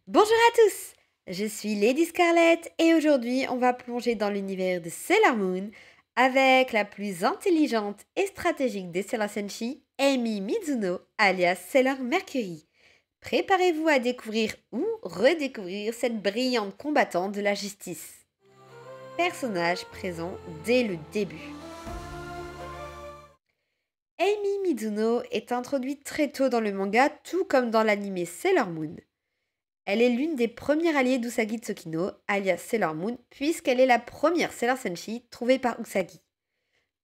Bonjour à tous, je suis Lady Scarlett et aujourd'hui on va plonger dans l'univers de Sailor Moon avec la plus intelligente et stratégique des Sailor Senshi, Amy Mizuno, alias Sailor Mercury. Préparez-vous à découvrir ou redécouvrir cette brillante combattante de la justice. Personnage présent dès le début. Amy Mizuno est introduite très tôt dans le manga, tout comme dans l'anime Sailor Moon. Elle est l'une des premières alliées d'Usagi Tsukino, alias Sailor Moon, puisqu'elle est la première Sailor Senshi trouvée par Usagi.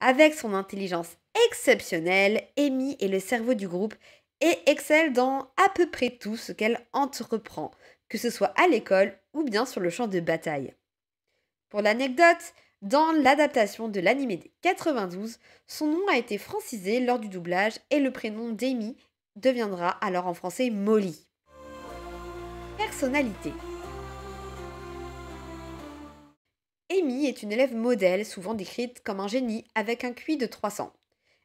Avec son intelligence exceptionnelle, Amy est le cerveau du groupe et excelle dans à peu près tout ce qu'elle entreprend, que ce soit à l'école ou bien sur le champ de bataille. Pour l'anecdote, dans l'adaptation de l'anime des 92, son nom a été francisé lors du doublage et le prénom d'Amy deviendra alors en français Molly. Personnalité. Amy est une élève modèle, souvent décrite comme un génie avec un QI de 300.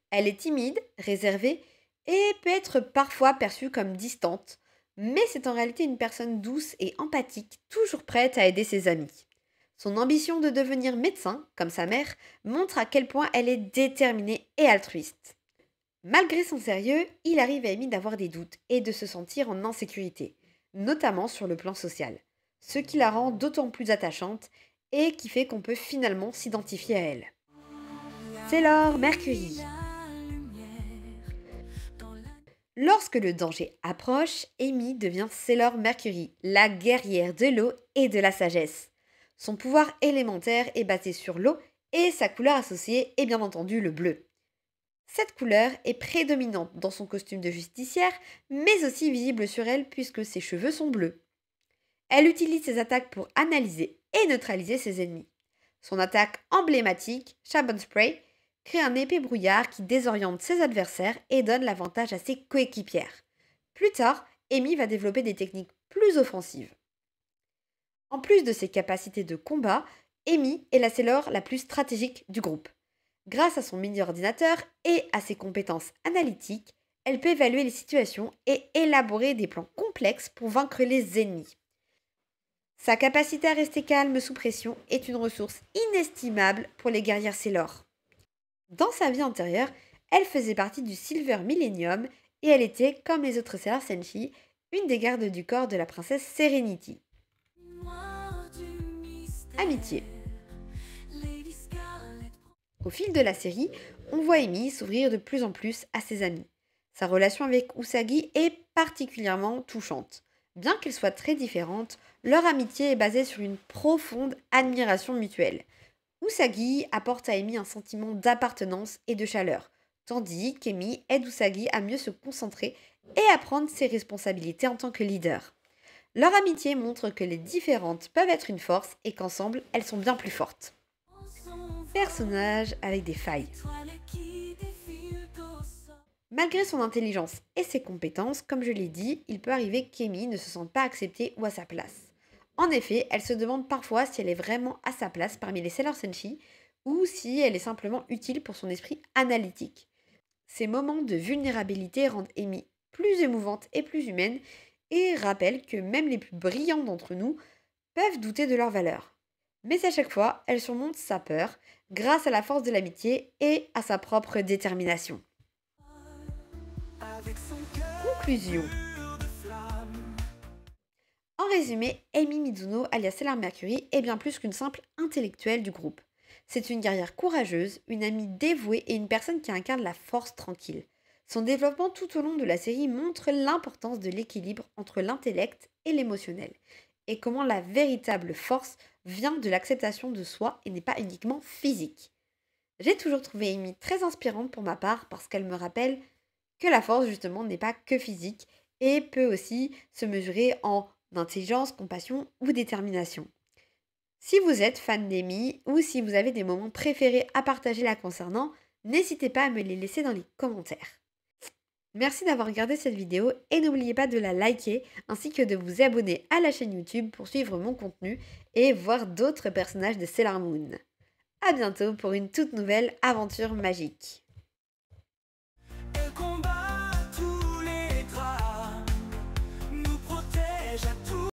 Elle est timide, réservée et peut être parfois perçue comme distante, mais c'est en réalité une personne douce et empathique, toujours prête à aider ses amis. Son ambition de devenir médecin, comme sa mère, montre à quel point elle est déterminée et altruiste. Malgré son sérieux, il arrive à Amy d'avoir des doutes et de se sentir en insécurité, notamment sur le plan social, ce qui la rend d'autant plus attachante et qui fait qu'on peut finalement s'identifier à elle. Sailor Mercury. Lorsque le danger approche, Amy devient Sailor Mercury, la guerrière de l'eau et de la sagesse. Son pouvoir élémentaire est basé sur l'eau et sa couleur associée est bien entendu le bleu. Cette couleur est prédominante dans son costume de justicière, mais aussi visible sur elle puisque ses cheveux sont bleus. Elle utilise ses attaques pour analyser et neutraliser ses ennemis. Son attaque emblématique, Shaban Spray, crée un épais brouillard qui désoriente ses adversaires et donne l'avantage à ses coéquipières. Plus tard, Amy va développer des techniques plus offensives. En plus de ses capacités de combat, Amy est la Sailor la plus stratégique du groupe. Grâce à son mini-ordinateur et à ses compétences analytiques, elle peut évaluer les situations et élaborer des plans complexes pour vaincre les ennemis. Sa capacité à rester calme sous pression est une ressource inestimable pour les guerrières Sailor. Dans sa vie antérieure, elle faisait partie du Silver Millennium et elle était, comme les autres Sailor Senshi, une des gardes du corps de la princesse Serenity. Amitié. Au fil de la série, on voit Amy s'ouvrir de plus en plus à ses amis. Sa relation avec Usagi est particulièrement touchante. Bien qu'elles soient très différentes, leur amitié est basée sur une profonde admiration mutuelle. Usagi apporte à Amy un sentiment d'appartenance et de chaleur, tandis qu'Amy aide Usagi à mieux se concentrer et à prendre ses responsabilités en tant que leader. Leur amitié montre que les différentes peuvent être une force et qu'ensemble, elles sont bien plus fortes. Personnage avec des failles. Malgré son intelligence et ses compétences, comme je l'ai dit, il peut arriver qu'Amy ne se sente pas acceptée ou à sa place. En effet, elle se demande parfois si elle est vraiment à sa place parmi les Sailor Senshi ou si elle est simplement utile pour son esprit analytique. Ces moments de vulnérabilité rendent Amy plus émouvante et plus humaine et rappellent que même les plus brillants d'entre nous peuvent douter de leur valeur. Mais à chaque fois, elle surmonte sa peur grâce à la force de l'amitié et à sa propre détermination. Conclusion. En résumé, Amy Mizuno, alias Sailor Mercury, est bien plus qu'une simple intellectuelle du groupe. C'est une guerrière courageuse, une amie dévouée et une personne qui incarne la force tranquille. Son développement tout au long de la série montre l'importance de l'équilibre entre l'intellect et l'émotionnel, et comment la véritable force vient de l'acceptation de soi et n'est pas uniquement physique. J'ai toujours trouvé Amy très inspirante pour ma part parce qu'elle me rappelle que la force justement n'est pas que physique et peut aussi se mesurer en intelligence, compassion ou détermination. Si vous êtes fan d'Amy ou si vous avez des moments préférés à partager la concernant, n'hésitez pas à me les laisser dans les commentaires. Merci d'avoir regardé cette vidéo et n'oubliez pas de la liker ainsi que de vous abonner à la chaîne YouTube pour suivre mon contenu et voir d'autres personnages de Sailor Moon. A bientôt pour une toute nouvelle aventure magique.